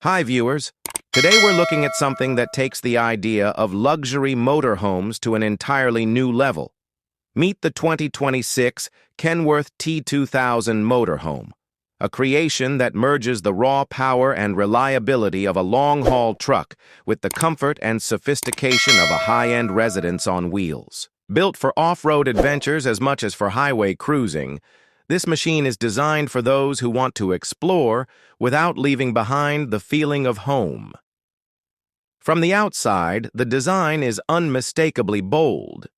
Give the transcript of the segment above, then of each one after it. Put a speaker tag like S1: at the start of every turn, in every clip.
S1: Hi viewers, today we're looking at something that takes the idea of luxury motorhomes to an entirely new level. Meet the 2026 Kenworth T2000 Motorhome, a creation that merges the raw power and reliability of a long-haul truck with the comfort and sophistication of a high-end residence on wheels. Built for off-road adventures as much as for highway cruising, this machine is designed for those who want to explore without leaving behind the feeling of home. From the outside, the design is unmistakably bold.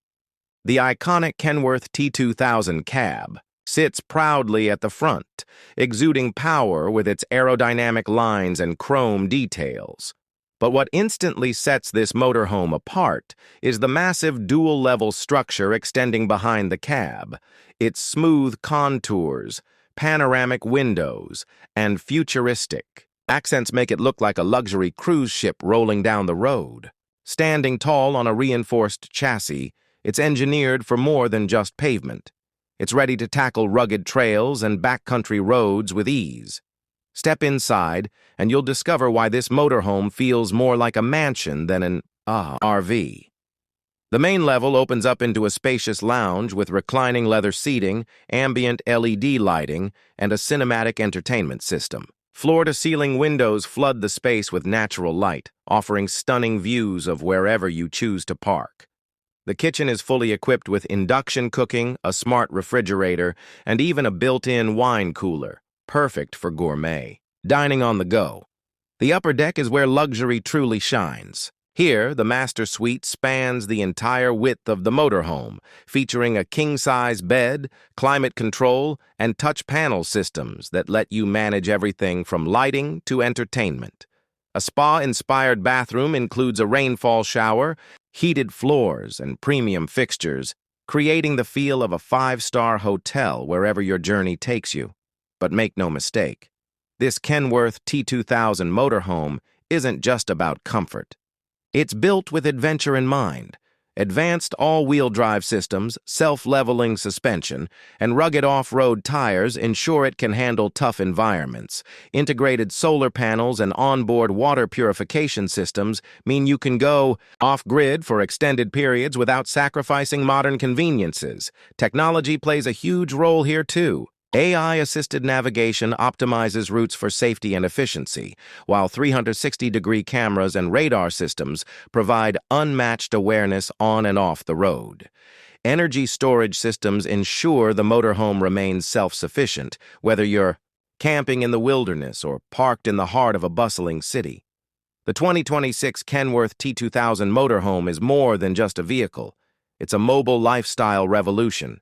S1: The iconic Kenworth T2000 cab sits proudly at the front, exuding power with its aerodynamic lines and chrome details. But what instantly sets this motorhome apart is the massive dual-level structure extending behind the cab, its smooth contours, panoramic windows, and futuristic accents make it look like a luxury cruise ship rolling down the road. Standing tall on a reinforced chassis, it's engineered for more than just pavement. It's ready to tackle rugged trails and backcountry roads with ease. Step inside, and you'll discover why this motorhome feels more like a mansion than an RV. The main level opens up into a spacious lounge with reclining leather seating, ambient LED lighting, and a cinematic entertainment system. Floor-to-ceiling windows flood the space with natural light, offering stunning views of wherever you choose to park. The kitchen is fully equipped with induction cooking, a smart refrigerator, and even a built-in wine cooler, perfect for gourmet dining on the go. The upper deck is where luxury truly shines. Here, the master suite spans the entire width of the motorhome, featuring a king-size bed, climate control, and touch panel systems that let you manage everything from lighting to entertainment. A spa-inspired bathroom includes a rainfall shower, heated floors, and premium fixtures, creating the feel of a five-star hotel wherever your journey takes you. But make no mistake, this Kenworth T2000 motorhome isn't just about comfort. It's built with adventure in mind. Advanced all-wheel drive systems, self-leveling suspension, and rugged off-road tires ensure it can handle tough environments. Integrated solar panels and onboard water purification systems mean you can go off-grid for extended periods without sacrificing modern conveniences. Technology plays a huge role here too. AI-assisted navigation optimizes routes for safety and efficiency, while 360-degree cameras and radar systems provide unmatched awareness on and off the road. Energy storage systems ensure the motorhome remains self-sufficient, whether you're camping in the wilderness or parked in the heart of a bustling city. The 2026 Kenworth T2000 motorhome is more than just a vehicle. It's a mobile lifestyle revolution.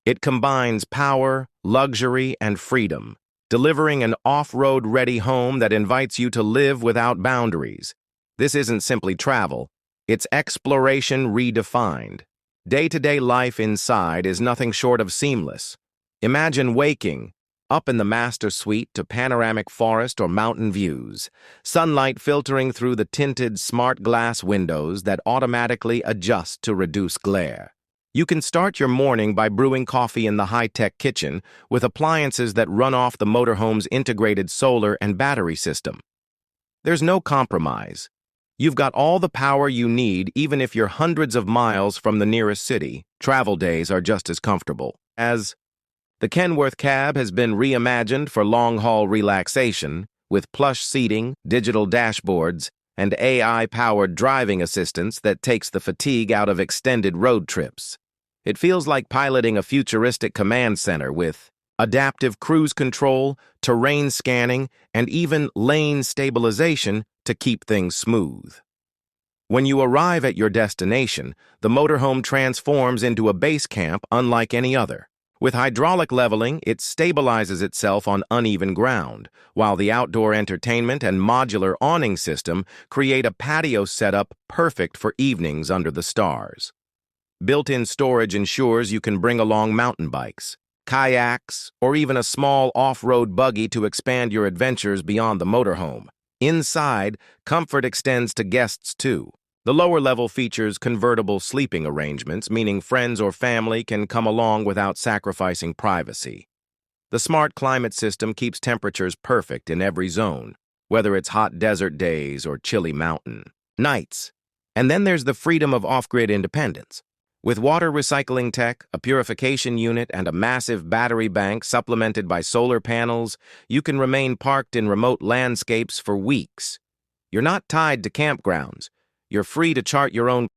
S1: It combines power, luxury, and freedom, delivering an off-road ready home that invites you to live without boundaries. This isn't simply travel, it's exploration redefined. Day-to-day life inside is nothing short of seamless. Imagine waking up in the master suite to panoramic forest or mountain views, sunlight filtering through the tinted smart glass windows that automatically adjust to reduce glare. You can start your morning by brewing coffee in the high-tech kitchen with appliances that run off the motorhome's integrated solar and battery system. There's no compromise. You've got all the power you need even if you're hundreds of miles from the nearest city. Travel days are just as comfortable. As the Kenworth cab has been reimagined for long-haul relaxation with plush seating, digital dashboards, and AI-powered driving assistance that takes the fatigue out of extended road trips. It feels like piloting a futuristic command center with adaptive cruise control, terrain scanning, and even lane stabilization to keep things smooth. When you arrive at your destination, the motorhome transforms into a base camp unlike any other. With hydraulic leveling, it stabilizes itself on uneven ground, while the outdoor entertainment and modular awning system create a patio setup perfect for evenings under the stars. Built-in storage ensures you can bring along mountain bikes, kayaks, or even a small off-road buggy to expand your adventures beyond the motorhome. Inside, comfort extends to guests too. The lower level features convertible sleeping arrangements, meaning friends or family can come along without sacrificing privacy. The smart climate system keeps temperatures perfect in every zone, whether it's hot desert days or chilly mountain nights. And then there's the freedom of off-grid independence. With water recycling tech, a purification unit, and a massive battery bank supplemented by solar panels, you can remain parked in remote landscapes for weeks. You're not tied to campgrounds. You're free to chart your own